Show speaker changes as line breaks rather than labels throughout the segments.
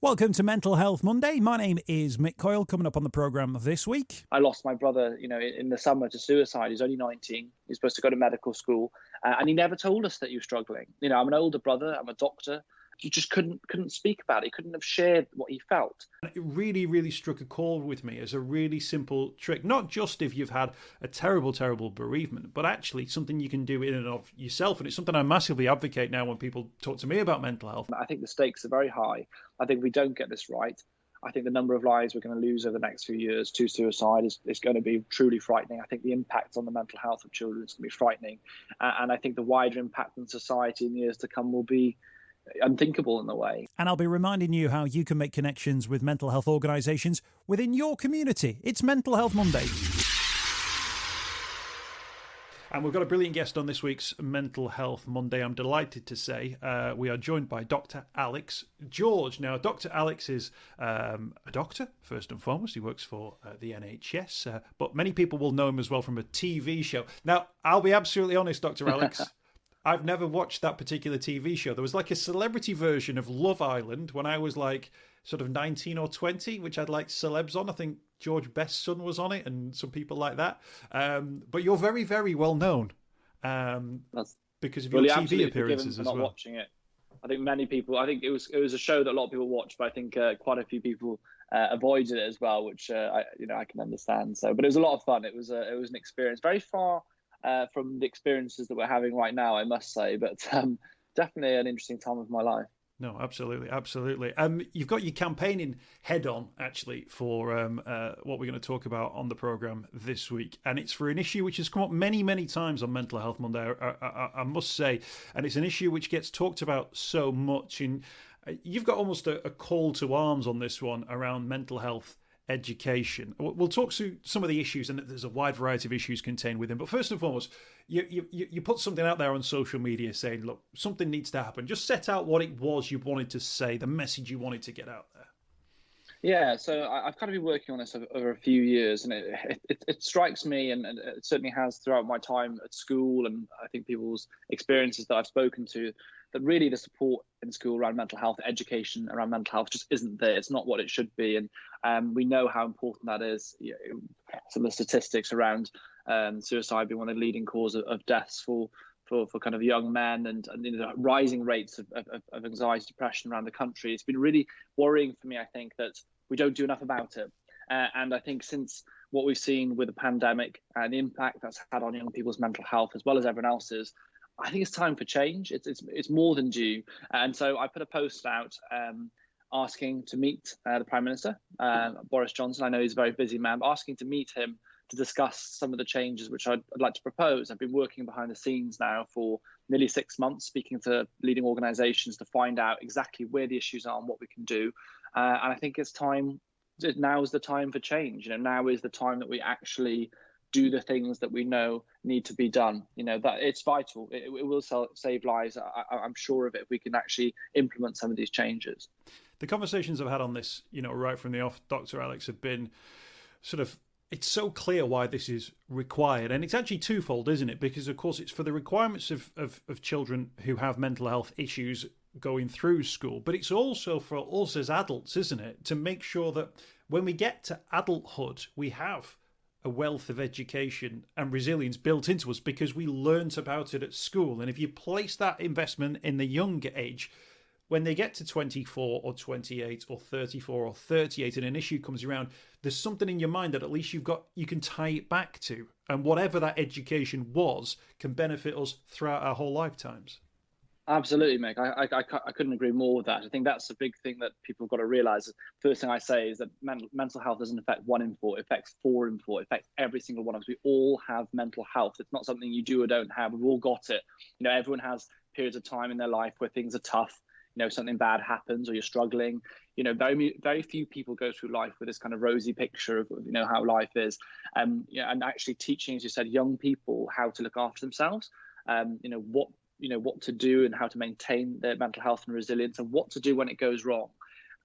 Welcome to Mental Health Monday. My name is Mick Coyle. Coming up on the programme this week.
I lost my brother, in the summer to suicide. He's only 19. He's supposed to go to medical school. And he never told us that he was struggling. I'm an older brother. I'm a doctor. You just couldn't speak about it. He couldn't have shared what he felt.
It really, really struck a chord with me as a really simple trick. Not just if you've had a terrible, terrible bereavement, but actually something you can do in and of yourself. And it's something I massively advocate now when people talk to me about mental health.
I think the stakes are very high. I think if we don't get this right, I think the number of lives we're going to lose over the next few years to suicide is going to be truly frightening. I think the impact on the mental health of children is going to be frightening. And I think the wider impact on society in the years to come will be unthinkable in a way.
And I'll be reminding you how you can make connections with mental health organisations within your community. It's Mental Health Monday.
And we've got a brilliant guest on this week's Mental Health Monday. I'm delighted to say we are joined by Dr. Alex George. Now, Dr. Alex is a doctor, first and foremost. He works for the NHS, but many people will know him as well from a TV show. Now, I'll be absolutely honest, Dr. Alex. I've never watched that particular TV show. There was like a celebrity version of Love Island when I was like sort of 19 or 20, which had like celebs on. I think George Best's son was on it and some people like that. But you're very, very well known because of your TV appearances as well.
Not watching it. I think many people, I think it was a show that a lot of people watched, but I think quite a few people avoided it as well, which I can understand. So, but it was a lot of fun. It was an experience very far from the experiences that we're having right now, I must say, but definitely an interesting time of my life.
No, absolutely, absolutely. You've got your campaigning head on, actually, for what we're going to talk about on the programme this week. And it's for an issue which has come up many, many times on Mental Health Monday, I must say. And it's an issue which gets talked about so much. And you've got almost a call to arms on this one around mental health education. We'll talk through some of the issues, and there's a wide variety of issues contained within. But first and foremost, you put something out there on social media saying, look, something needs to happen. Just set out what it was you wanted to say, the message you wanted to get out there.
Yeah, so I've kind of been working on this over a few years, and it strikes me, and it certainly has throughout my time at school, and I think people's experiences that I've spoken to, that really the support in school around mental health, education around mental health just isn't there. It's not what it should be, and we know how important that is. Some of the statistics around suicide being one of the leading causes of deaths for kind of young men, and rising rates of anxiety, depression around the country. It's been really worrying for me, I think, that we don't do enough about it. And I think since what we've seen with the pandemic and the impact that's had on young people's mental health, as well as everyone else's, I think it's time for change. It's more than due. And so I put a post out asking to meet the Prime Minister, Boris Johnson. I know he's a very busy man, but asking to meet him to discuss some of the changes which I'd like to propose. I've been working behind the scenes now for nearly 6 months, speaking to leading organisations to find out exactly where the issues are and what we can do. And I think it's time. Now is the time for change. Now is the time that we actually do the things that we know need to be done. That it's vital. It will save lives. I'm sure of it if we can actually implement some of these changes.
The conversations I've had on this, right from the off, Dr. Alex, have been sort of, it's so clear why this is required. And it's actually twofold, isn't it? Because, of course, it's for the requirements of children who have mental health issues going through school. But it's also for us as adults, isn't it? To make sure that when we get to adulthood, we have a wealth of education and resilience built into us because we learnt about it at school. And if you place that investment in the younger age, when they get to 24 or 28 or 34 or 38 and an issue comes around, there's something in your mind that at least you can tie it back to. And whatever that education was can benefit us throughout our whole lifetimes.
Absolutely, Mick. I couldn't agree more with that. I think that's a big thing that people have got to realise. First thing I say is that mental health doesn't affect 1 in 4. It affects 4 in 4. It affects every single one of us. We all have mental health. It's not something you do or don't have. We've all got it. Everyone has periods of time in their life where things are tough. Something bad happens or you're struggling. Very, very few people go through life with this kind of rosy picture of, how life is. And actually teaching, as you said, young people how to look after themselves, what to do and how to maintain their mental health and resilience and what to do when it goes wrong.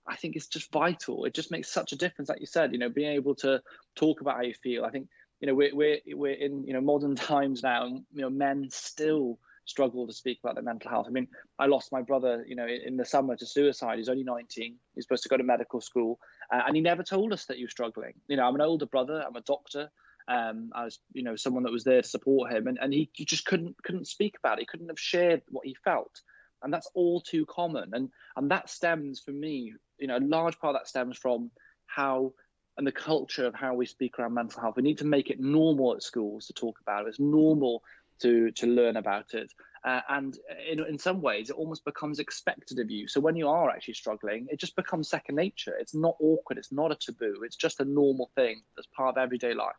I think it's just vital. It just makes such a difference, like you said, being able to talk about how you feel. I think, we're in, modern times now, and, men still struggle to speak about their mental health. I mean, I lost my brother, in the summer to suicide. He's only 19. He's supposed to go to medical school, and he never told us that he was struggling. I'm an older brother. I'm a doctor. I was, someone that was there to support him, and he just couldn't speak about it. He couldn't have shared what he felt, and that's all too common. And that stems, for me, a large part of that stems from how and the culture of how we speak around mental health. We need to make it normal at schools to talk about it. It's normal to learn about it. And in some ways, it almost becomes expected of you. So when you are actually struggling, it just becomes second nature. It's not awkward. It's not a taboo. It's just a normal thing that's part of everyday life.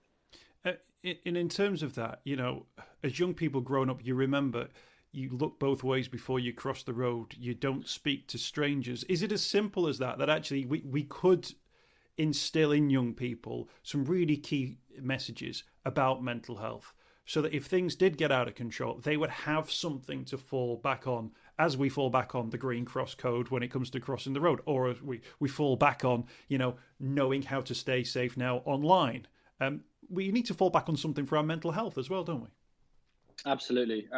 In terms of that, as young people growing up, you remember you look both ways before you cross the road. You don't speak to strangers. Is it as simple as that actually we could instill in young people some really key messages about mental health, so that if things did get out of control, they would have something to fall back on, as we fall back on the Green Cross code when it comes to crossing the road, or as we fall back on, knowing how to stay safe now online. We need to fall back on something for our mental health as well, don't we?
Absolutely.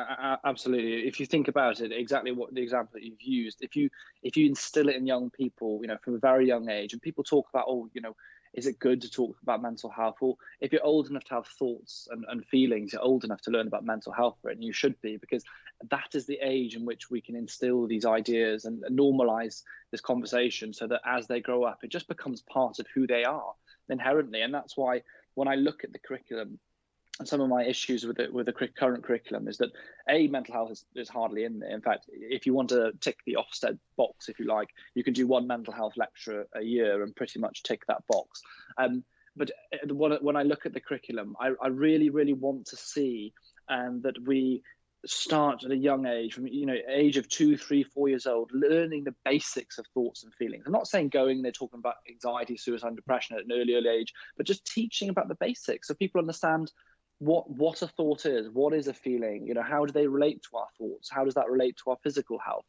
Absolutely. If you think about it, exactly what the example that you've used, if you instill it in young people, from a very young age, and people talk about, is it good to talk about mental health? Well, if you're old enough to have thoughts and feelings, you're old enough to learn about mental health, and you should be, because that is the age in which we can instill these ideas and normalize this conversation, so that as they grow up, it just becomes part of who they are inherently. And that's why when I look at the curriculum, and some of my issues with the current curriculum is that mental health is hardly in there. In fact, if you want to tick the Ofsted box, if you like, you can do one mental health lecture a year and pretty much tick that box. But when I look at the curriculum, I really, really want to see that we start at a young age, from age of 2, 3, 4 years old, learning the basics of thoughts and feelings. I'm not saying they're talking about anxiety, suicide, and depression at an early age, but just teaching about the basics so people understand what a thought is, what is a feeling, how do they relate to our thoughts, how does that relate to our physical health,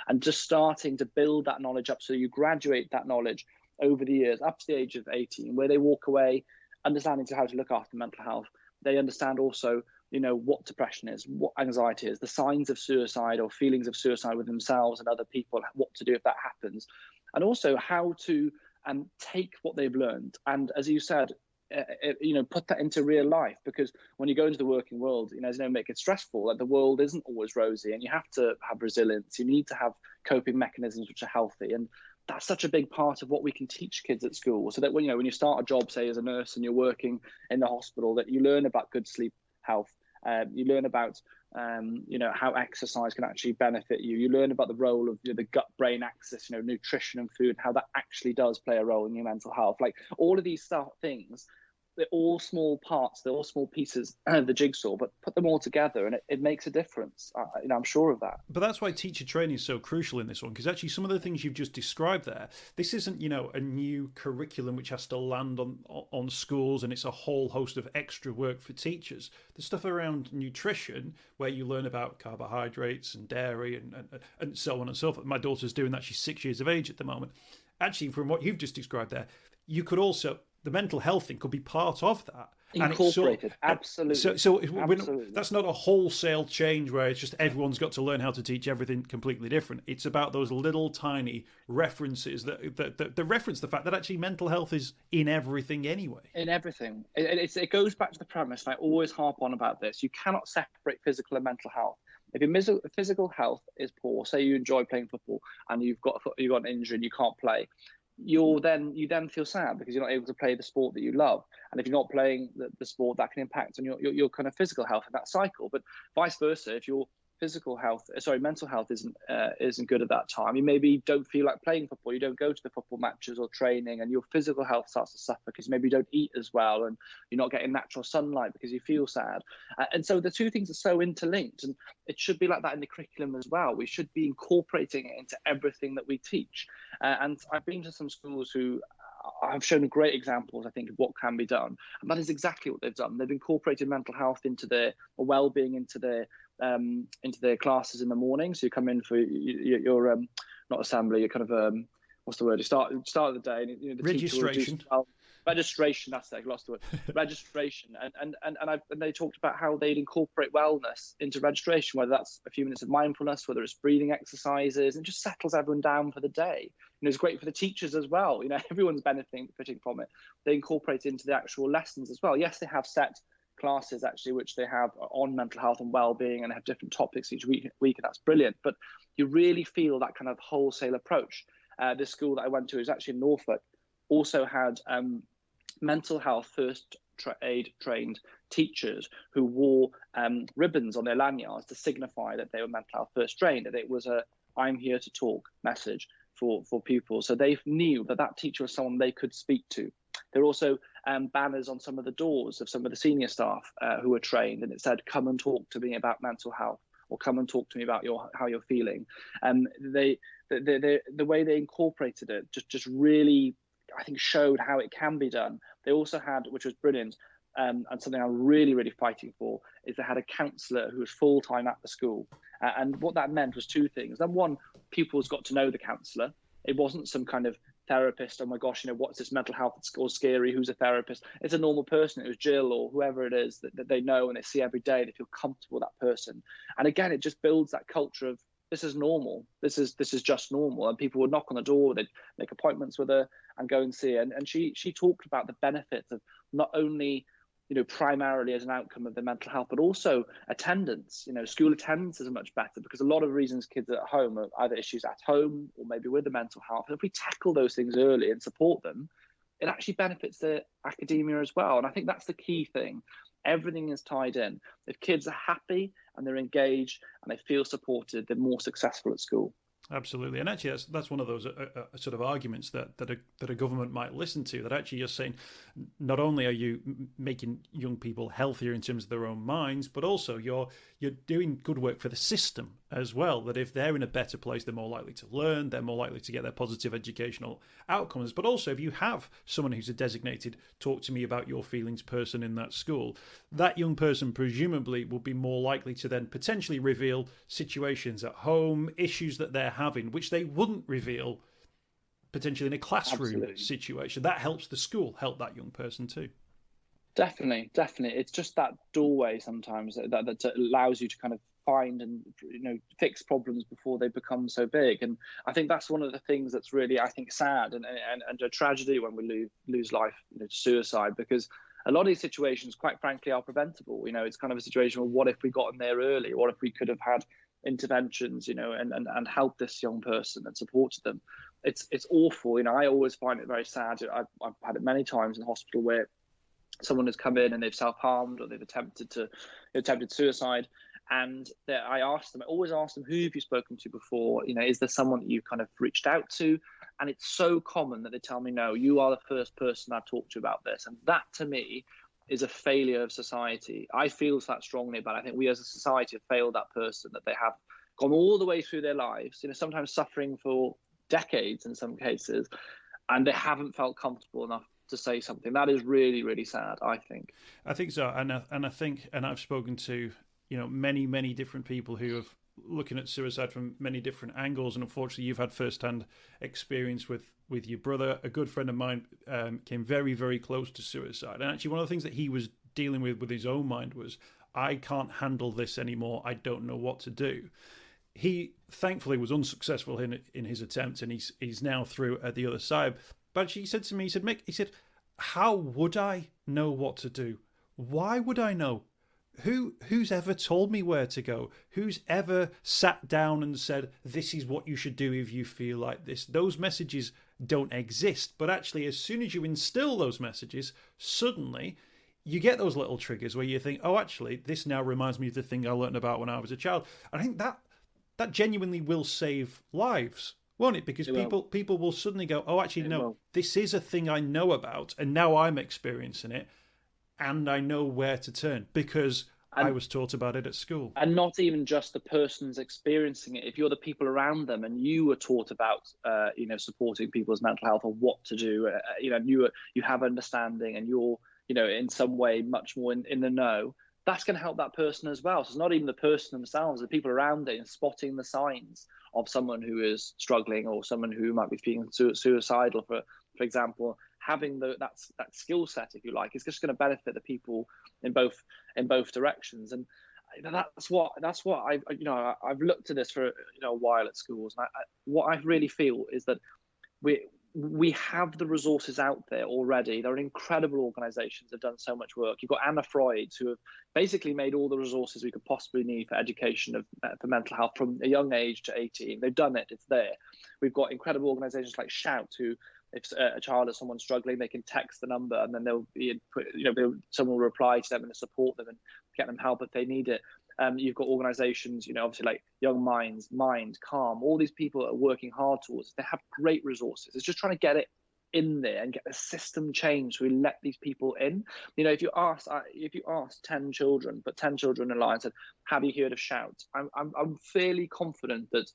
and just starting to build that knowledge up, so you graduate that knowledge over the years up to the age of 18, where they walk away understanding how to look after mental health. They understand also what depression is, what anxiety is, the signs of suicide or feelings of suicide with themselves and other people, what to do if that happens, and also how to take what they've learned and, as you said, put that into real life. Because when you go into the working world, make it stressful. Like, the world isn't always rosy, and you have to have resilience. You need to have coping mechanisms which are healthy, and that's such a big part of what we can teach kids at school. So that when you start a job, say as a nurse, and you're working in the hospital, that you learn about good sleep health. You learn about how exercise can actually benefit you. You learn about the role of the gut-brain axis, nutrition and food, how that actually does play a role in your mental health. Like, all of these things, they're all small parts, they're all small pieces of the jigsaw, but put them all together and it makes a difference. I'm sure of that.
But that's why teacher training is so crucial in this one, because actually some of the things you've just described there, this isn't, a new curriculum which has to land on schools, and it's a whole host of extra work for teachers. The stuff around nutrition, where you learn about carbohydrates and dairy and so on and so forth. My daughter's doing that. She's 6 years of age at the moment. Actually, from what you've just described there, you could also, the mental health thing could be part of that.
Incorporated, absolutely.
So
absolutely.
That's not a wholesale change where it's just everyone's got to learn how to teach everything completely different. It's about those little tiny references that reference the fact that actually mental health is in everything anyway.
In everything. It goes back to the premise, and I always harp on about this. You cannot separate physical and mental health. If your physical health is poor, say you enjoy playing football and you've got an injury and you can't play, you then feel sad because you're not able to play the sport that you love. And if you're not playing the sport, that can impact on your kind of physical health in that cycle. But vice versa, if your mental health isn't good at that time, you maybe don't feel like playing football, you don't go to the football matches or training, and your physical health starts to suffer because maybe you don't eat as well and you're not getting natural sunlight because you feel sad. And so the two things are so interlinked, and it should be like that in the curriculum as well. We should be incorporating it into everything that we teach. And I've been to some schools who I've shown great examples, I think, of what can be done. And that is exactly what they've done. They've incorporated mental health into their well-being, into their classes in the morning. So you come in for your not assembly, you're kind of what's the word? You start of the day, and the
registration.
teacher will registration. That's it. I lost the word. Registration, and they talked about how they'd incorporate wellness into registration, whether that's a few minutes of mindfulness, whether it's breathing exercises, and just settles everyone down for the day. It's great for the teachers as well. Everyone's benefiting from it. They incorporate it into the actual lessons as well. Yes, they have set classes actually which they have on mental health and well-being, and have different topics each week, and that's brilliant. But you really feel that kind of wholesale approach. This school that I went to is actually in Norfolk, also had mental health first aid trained teachers who wore ribbons on their lanyards to signify that they were mental health first trained, and it was a "I'm here to talk" message for pupils. So they knew that teacher was someone they could speak to. There are also banners on some of the doors of some of the senior staff who were trained, and it said, "Come and talk to me about mental health," or "Come and talk to me about how you're feeling." The way they incorporated it just really, I think, showed how it can be done. They also had, which was brilliant, and something I'm really, really fighting for, is they had a counsellor who was full-time at the school. And what that meant was two things. Then one, pupils got to know the counsellor. It wasn't some kind of therapist, "Oh my gosh, what's this mental health at school, scary, who's a therapist?" It's a normal person. It was Jill or whoever it is that they know and they see every day. They feel comfortable with that person. And again, it just builds that culture of, this is normal. This is just normal. And people would knock on the door, they'd make appointments with her and go and see her. And she talked about the benefits of not only, primarily as an outcome of their mental health, but also attendance. School attendance is much better, because a lot of reasons kids are at home are either issues at home or maybe with the mental health. And if we tackle those things early and support them, it actually benefits the academia as well. And I think that's the key thing. Everything is tied in. If kids are happy and they're engaged and they feel supported, they're more successful at school.
Absolutely, and actually, that's one of those sort of arguments that a government might listen to. That actually, you're saying, not only are you making young people healthier in terms of their own minds, but also you're doing good work for the system as well. That if they're in a better place, they're more likely to learn, they're more likely to get their positive educational outcomes. But also, if you have someone who's a designated "talk to me about your feelings" person in that school, that young person presumably will be more likely to then potentially reveal situations at home, issues that they're having, which they wouldn't reveal potentially in a classroom situation. That helps the school help that young person too. Definitely.
It's just that doorway sometimes that allows you to kind of find and fix problems before they become so big. And I think that's one of the things that's really, I think, sad and a tragedy when we lose life to suicide, because a lot of these situations, quite frankly, are preventable. It's kind of a situation where, what if we got in there early? What if we could have had interventions, and helped this young person and supported them? It's awful. I always find it very sad. I've had it many times in hospital where someone has come in and they've self-harmed or they've attempted suicide. And I always ask them, who have you spoken to before? Is there someone that you've kind of reached out to? And it's so common that they tell me, no, you are the first person I've talked to about this. And that, to me, is a failure of society. I feel that strongly about it. I think we as a society have failed that person, that they have gone all the way through their lives, sometimes suffering for decades in some cases, and they haven't felt comfortable enough to say something. That is really, really sad, I think.
I think so. And I think, and I've spoken to, many, many different people who have looking at suicide from many different angles. And unfortunately, you've had first-hand experience with your brother. A good friend of mine came very, very close to suicide. And actually, one of the things that he was dealing with his own mind was, I can't handle this anymore. I don't know what to do. He thankfully was unsuccessful in his attempt, and he's now through at the other side. But he said to me, Mick, how would I know what to do? Why would I know? Who's ever told me where to go? Who's ever sat down and said, this is what you should do if you feel like this? Those messages don't exist. But actually, as soon as you instill those messages, suddenly you get those little triggers where you think, oh, actually, this now reminds me of the thing I learned about when I was a child. And I think that genuinely will save lives, won't it? Because people will suddenly go, oh, actually, no, this is a thing I know about, and now I'm experiencing it, and I know where to turn because I was taught about it at school. And
not even just the person's experiencing it. If you're the people around them and you were taught about, supporting people's mental health or what to do, you have understanding and you're, in some way much more in the know, that's going to help that person as well. So it's not even the person themselves, the people around it, and spotting the signs of someone who is struggling or someone who might be feeling suicidal, for example, having that skill set, if you like, is just going to benefit the people in both directions. And that's what I've looked at this for a while at schools. And what I really feel is that we have the resources out there already. There are incredible organisations that have done so much work. You've got Anna Freud, who have basically made all the resources we could possibly need for education for mental health from a young age to 18. They've done it. It's there. We've got incredible organisations like Shout, who, if a child or someone's struggling, they can text the number and then someone will reply to them and support them and get them help if they need it. You've got organisations, obviously like Young Minds, Mind, Calm, all these people are working hard towards it. They have great resources. It's just trying to get it in there and get the system changed so we let these people in. If you ask 10 children, put 10 children in a line and said, have you heard of Shout? I'm fairly confident that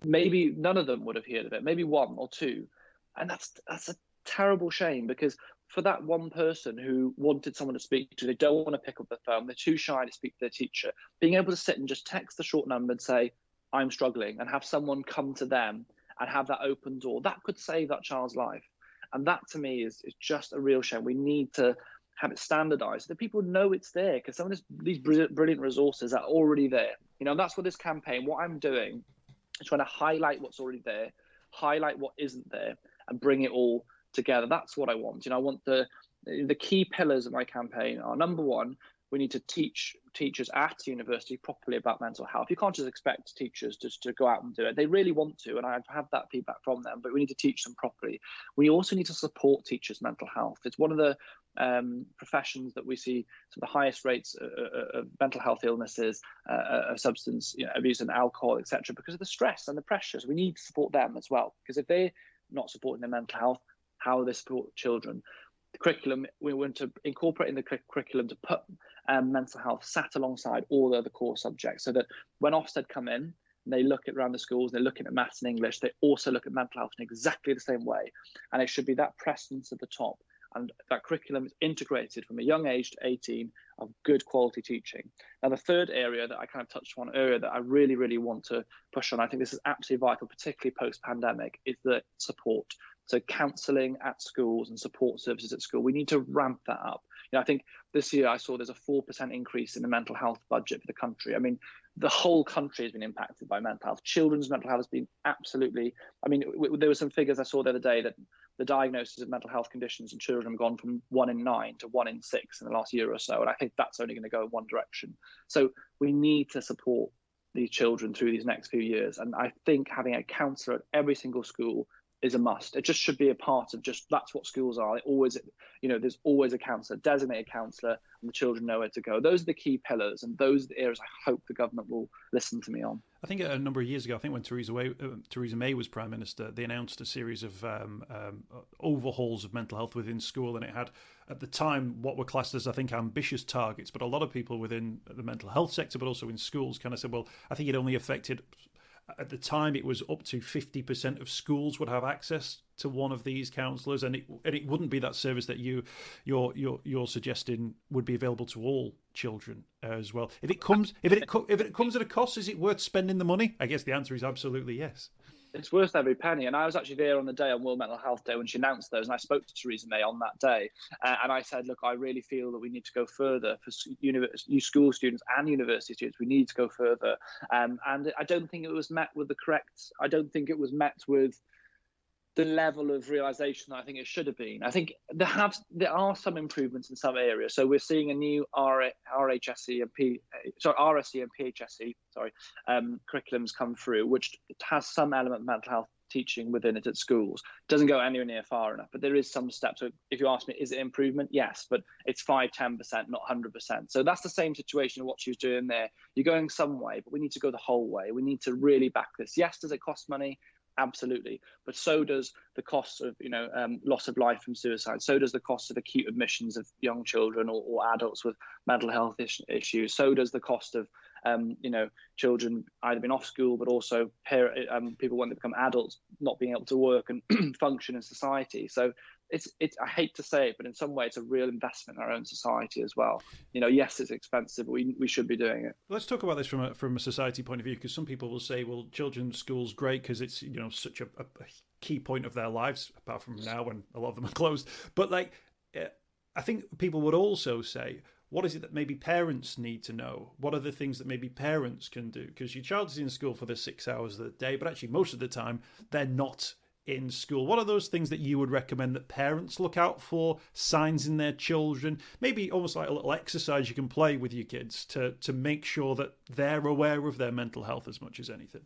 maybe none of them would have heard of it, maybe one or two. And that's a terrible shame, because for that one person who wanted someone to speak to, they don't want to pick up the phone, they're too shy to speak to their teacher, being able to sit and just text the short number and say, I'm struggling, and have someone come to them and have that open door, that could save that child's life. And that to me is just a real shame. We need to have it standardized so that people know it's there, because some of these brilliant resources are already there. That's what this campaign, what I'm doing is trying to highlight what's already there, highlight what isn't there, and bring it all together. That's what I want. I want the key pillars of my campaign are: number one, we need to teach teachers at university properly about mental health. You can't just expect teachers just to go out and do it. They really want to, and I've had that feedback from them, but we need to teach them properly. We also need to support teachers' mental health. It's one of the professions that we see the highest rates of mental health illnesses, of substance abuse and alcohol, etc., because of the stress and the pressures. We need to support them as well, because if they're not supporting their mental health, how will they support children? The curriculum, we want to incorporate in the curriculum to put mental health sat alongside all the other core subjects, so that when Ofsted come in and they look at around the schools, they're looking at maths and English, they also look at mental health in exactly the same way. And it should be that presence at the top. And that curriculum is integrated from a young age to 18 of good quality teaching. Now, the third area that I kind of touched on earlier that I really, really want to push on, I think this is absolutely vital, particularly post-pandemic, is the support. So counselling at schools and support services at school, we need to ramp that up. I think this year I saw there's a 4% increase in the mental health budget for the country. I mean, the whole country has been impacted by mental health. Children's mental health has been absolutely, there were some figures I saw the other day that the diagnosis of mental health conditions in children have gone from 1 in 9 to 1 in 6 in the last year or so. And I think that's only going to go in one direction. So we need to support these children through these next few years. And I think having a counsellor at every single school is a must. It just should be a part of that's what schools are. There's always a counsellor, designated counsellor, and the children know where to go. Those are the key pillars, and those are the areas I hope the government will listen to me on.
I think a number of years ago, when Theresa May was Prime Minister, they announced a series of overhauls of mental health within school, and it had, at the time, what were classed as, I think, ambitious targets. But a lot of people within the mental health sector, but also in schools, kind of said, well, I think it only affected, at the time, it was up to 50% of schools would have access to one of these counsellors, and it wouldn't be that service that you're suggesting would be available to all children as well. If it comes at a cost, is it worth spending the money? I guess the answer is absolutely yes.
It's worth every penny. And I was actually there on the day, on World Mental Health Day, when she announced those. And I spoke to Theresa May on that day. And I said, look, I really feel that we need to go further for school students and university students. We need to go further. And I don't think it was met with the level of realisation that I think it should have been. I think there are some improvements in some areas. So we're seeing a new RSE and PHSE curriculums come through, which has some element of mental health teaching within it at schools. Doesn't go anywhere near far enough, but there is some steps. So if you ask me, is it improvement? Yes, but it's 5-10%, not 100%. So that's the same situation of what she was doing there. You're going some way, but we need to go the whole way. We need to really back this. Yes, does it cost money? Absolutely, but so does the cost of loss of life from suicide. So does the cost of acute admissions of young children or adults with mental health issues. So does the cost of children either being off school, but also people when they become adults not being able to work and function in society. So it's I hate to say it, but in some way it's a real investment in our own society as well. Yes, it's expensive, but we should be doing it.
Let's talk about this from a society point of view, because some people will say, well, children's school's great because it's such a key point of their lives, apart from now when a lot of them are closed. But like, I think people would also say, what is it that maybe parents need to know? What are the things that maybe parents can do? Because your child is in school for the 6 hours of the day, but actually most of the time they're not in school. What are those things that you would recommend that parents look out for, signs in their children, maybe almost like a little exercise you can play with your kids to make sure that they're aware of their mental health as much as anything?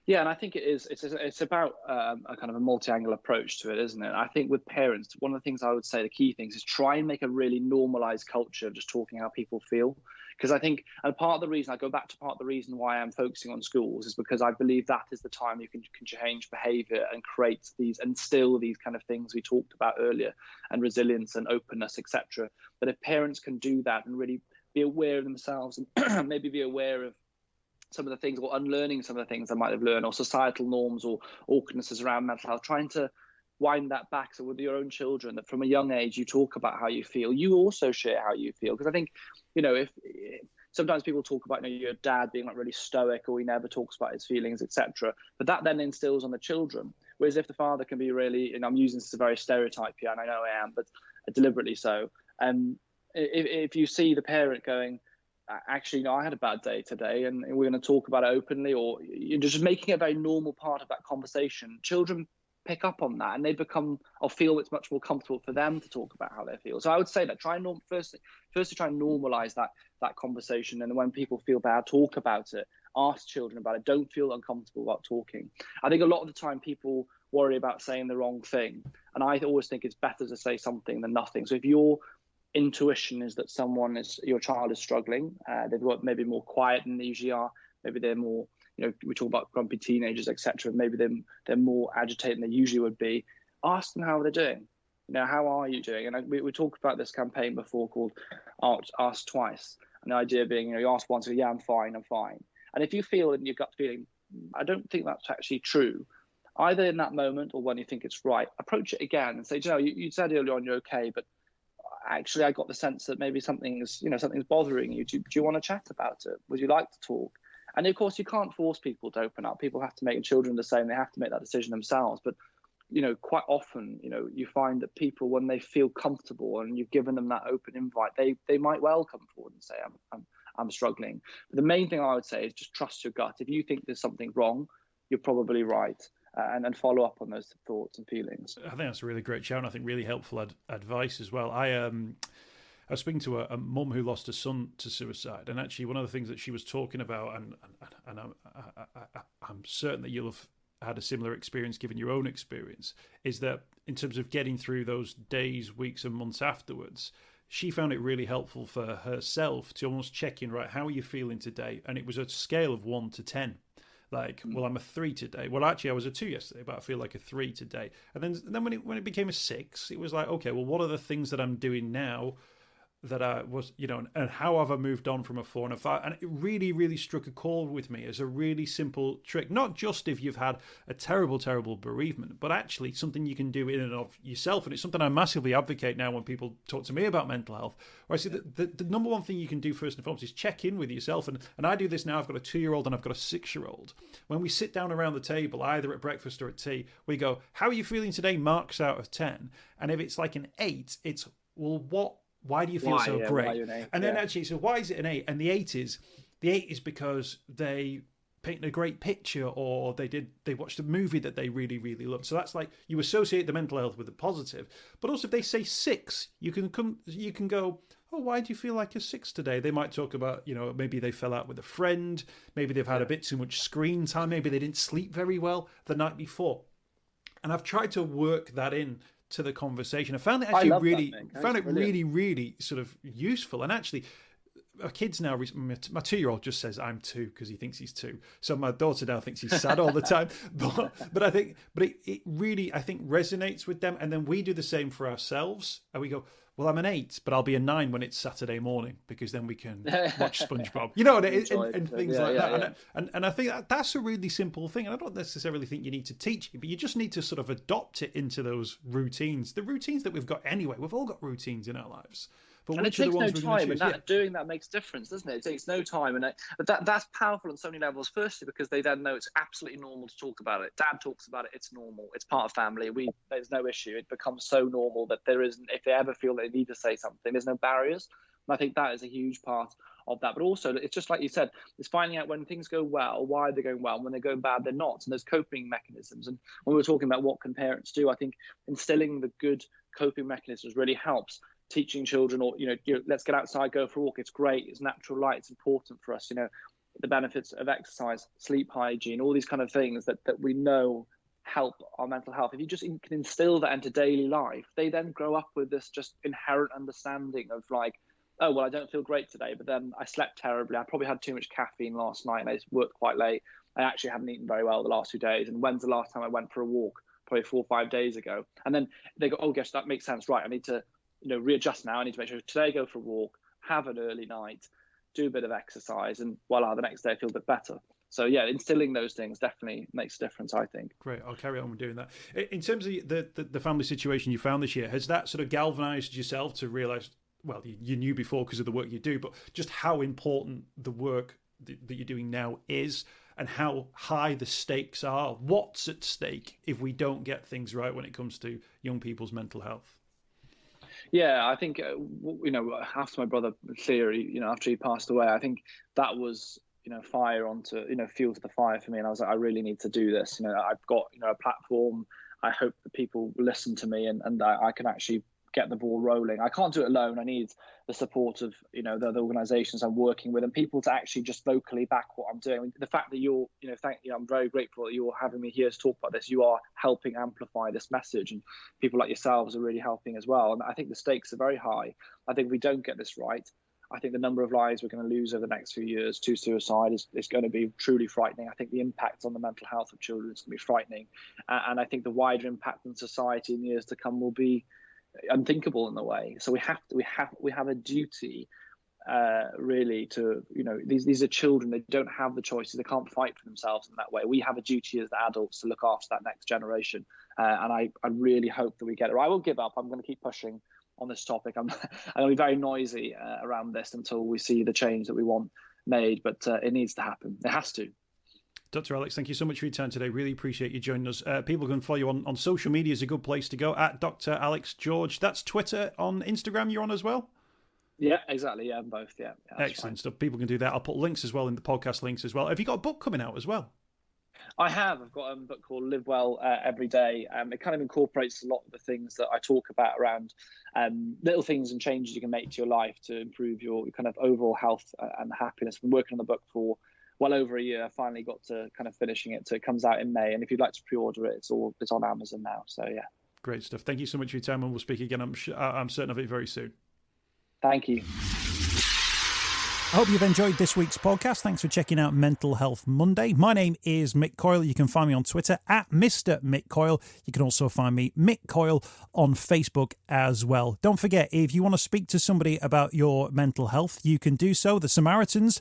Yeah, and I think it's about a kind of a multi-angle approach to it, isn't it? I think with parents, one of the things I would say, the key things, is try and make a really normalized culture of just talking how people feel. Because I think, and part of the reason, I go back to part of the reason why I'm focusing on schools is because I believe that is the time you can change behavior and create these, instill these kind of things we talked about earlier, and resilience and openness, etc. But if parents can do that and really be aware of themselves and maybe be aware of some of the things, or unlearning some of the things I might have learned, or societal norms or awkwardnesses around mental health, trying to wind that back. So with your own children, that from a young age, you talk about how you feel, you also share how you feel. Because I think, if sometimes people talk about, your dad being like really stoic, or he never talks about his feelings, etc. But that then instills on the children. Whereas if the father can be really, and I'm using this as a very stereotype here, and I know I am, but deliberately so. If you see the parent going, actually, I had a bad day today, and we're going to talk about it openly, or you're just making it a very normal part of that conversation, children pick up on that, and they become, or feel it's much more comfortable for them to talk about how they feel. So I would say that firstly try and normalize that conversation, and when people feel bad, talk about it, ask children about it, don't feel uncomfortable about talking. I think a lot of the time people worry about saying the wrong thing, and I always think it's better to say something than nothing. So if your intuition is that your child is struggling, they've got maybe more quiet than they usually are, maybe they're more, we talk about grumpy teenagers, etc. Maybe they're more agitated than they usually would be. Ask them how they're doing. How are you doing? And we talked about this campaign before called Ask Twice. And the idea being, you ask once, yeah, I'm fine. And if you feel in your gut feeling, I don't think that's actually true, either in that moment or when you think it's right, approach it again and say, you said earlier on you're okay, but actually I got the sense that maybe something's bothering you. Do you want to chat about it? Would you like to talk? And of course, you can't force people to open up. People have to make, and children the same, they have to make that decision themselves. But, quite often, you find that people, when they feel comfortable and you've given them that open invite, they might well come forward and say, I'm struggling. But the main thing I would say is just trust your gut. If you think there's something wrong, you're probably right. And follow up on those thoughts and feelings.
I think that's a really great shout, and I think really helpful advice as well. I was speaking to a mum who lost a son to suicide, and actually one of the things that she was talking about, and I'm certain that you'll have had a similar experience given your own experience, is that in terms of getting through those days, weeks and months afterwards, she found it really helpful for herself to almost check in, right, how are you feeling today? And it was a scale of 1 to 10. Like, well, I'm a 3 today. Well, actually, I was a 2 yesterday, but I feel like a 3 today. And then when it became a 6, it was like, okay, well, what are the things that I'm doing now that I was, and how have I moved on from a 4 and a 5? And it really, really struck a chord with me as a really simple trick. Not just if you've had a terrible, terrible bereavement, but actually something you can do in and of yourself. And it's something I massively advocate now when people talk to me about mental health. Where I say that the number one thing you can do first and foremost is check in with yourself. And I do this now. I've got a 2-year-old and I've got a 6-year-old. When we sit down around the table, either at breakfast or at tea, we go, how are you feeling today? Marks out of 10. And if it's like an 8, it's, well, why do you feel so great? And then actually, so why is it an 8? And the 8 is because they painted a great picture, or they watched a movie that they really, really loved. So that's like, you associate the mental health with the positive. But also if they say 6, you can go, oh, why do you feel like a 6 today? They might talk about, maybe they fell out with a friend, maybe they've had a bit too much screen time, maybe they didn't sleep very well the night before. And I've tried to work that in to the conversation. I found it actually really, really sort of useful. And actually, our kids now, my 2-year-old just says I'm 2 because he thinks he's 2. So my daughter now thinks he's sad all the time. But I think, it really, I think, resonates with them. And then we do the same for ourselves. And we go, well, I'm an 8, but I'll be a 9 when it's Saturday morning, because then we can watch SpongeBob, and things like that. Yeah. And I think that's a really simple thing. And I don't necessarily think you need to teach it, but you just need to sort of adopt it into those routines. The routines that we've got anyway, we've all got routines in our lives. But
and it
which are the
takes no
ones we're going
time,
to
and
choose?
doing that makes a difference, doesn't it? It takes no time, and that's powerful on so many levels. Firstly, because they then know it's absolutely normal to talk about it. Dad talks about it; it's normal. It's part of family. There's no issue. It becomes so normal that there isn't. If they ever feel they need to say something, there's no barriers. And I think that is a huge part of that. But also, it's just like you said, it's finding out when things go well, why they're going well, and when they're going bad, they're not. And there's coping mechanisms. And when we were talking about what can parents do, I think instilling the good coping mechanisms really helps. Teaching children, or let's get outside, go for a walk. It's great. It's natural light. It's important for us. The benefits of exercise, sleep hygiene, all these kind of things that we know help our mental health. If you just can instill that into daily life, they then grow up with this just inherent understanding of like, oh, well, I don't feel great today, but then I slept terribly. I probably had too much caffeine last night and I worked quite late. I actually haven't eaten very well the last 2 days. And when's the last time I went for a walk? Probably 4 or 5 days ago. And then they go, oh, gosh, that makes sense. Right. I need to, readjust now. I need to make sure today I go for a walk, have an early night, do a bit of exercise, and voila, the next day I feel a bit better. So yeah, instilling those things definitely makes a difference, I think.
Great, I'll carry on with doing that. In terms of the family situation you found this year, has that sort of galvanised yourself to realise, well, you knew before because of the work you do, but just how important the work that you're doing now is, and how high the stakes are? What's at stake if we don't get things right when it comes to young people's mental health?
Yeah, I think, after my brother Theory, after he passed away, I think that was, fire onto, fuel to the fire for me. And I was like, I really need to do this. I've got, a platform. I hope that people listen to me and I can actually get the ball rolling. I can't do it alone. I need the support of, the other organisations I'm working with and people to actually just vocally back what I'm doing. I mean, the fact that you're, I'm very grateful that you're having me here to talk about this. You are helping amplify this message, and people like yourselves are really helping as well. And I think the stakes are very high. I think if we don't get this right, I think the number of lives we're going to lose over the next few years to suicide is going to be truly frightening. I think the impact on the mental health of children is going to be frightening. And I think the wider impact on society in years to come will be unthinkable in a way. So we have a duty really to, these are children. They don't have the choices. They can't fight for themselves in that way. We have a duty as the adults to look after that next generation. And I really hope that we get it. I won't give up. I'm going to keep pushing on this topic. I'm going to be very noisy around this until we see the change that we want made, but it needs to happen. It has to.
Dr. Alex, thank you so much for your time today. Really appreciate you joining us. People can follow you on social media is a good place to go, at Dr. Alex George. That's Twitter. On Instagram, you're on as well?
Yeah, exactly. Yeah, both. Yeah.
Excellent stuff. People can do that. I'll put links as well in the podcast links as well. Have you got a book coming out as well?
I have. I've got a book called Live Well Every Day. It kind of incorporates a lot of the things that I talk about around little things and changes you can make to your life to improve your kind of overall health and happiness. I've been working on the book for well over a year. I finally got to kind of finishing it. So it comes out in May. And if you'd like to pre-order it, it's on Amazon now. So yeah.
Great stuff. Thank you so much for your time, and we'll speak again. I'm certain of it very soon.
Thank you.
I hope you've enjoyed this week's podcast. Thanks for checking out Mental Health Monday. My name is Mick Coyle. You can find me on Twitter at Mr. Mick Coyle. You can also find me, Mick Coyle, on Facebook as well. Don't forget, if you want to speak to somebody about your mental health, you can do so. The Samaritans,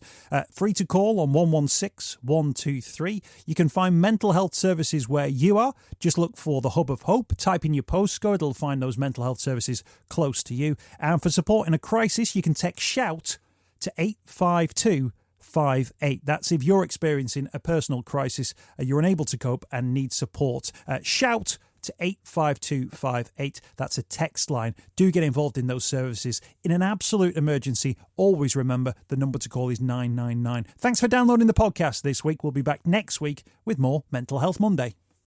free to call on 116 123. You can find mental health services where you are. Just look for the Hub of Hope. Type in your postcode. It'll find those mental health services close to you. And for support in a crisis, you can text SHOUT to 85258. That's if you're experiencing a personal crisis, you're unable to cope and need support. Shout to 85258. That's a text line. Do get involved in those services. In an absolute emergency, always remember the number to call is 999. Thanks for downloading the podcast this week. We'll be back next week with more Mental Health Monday.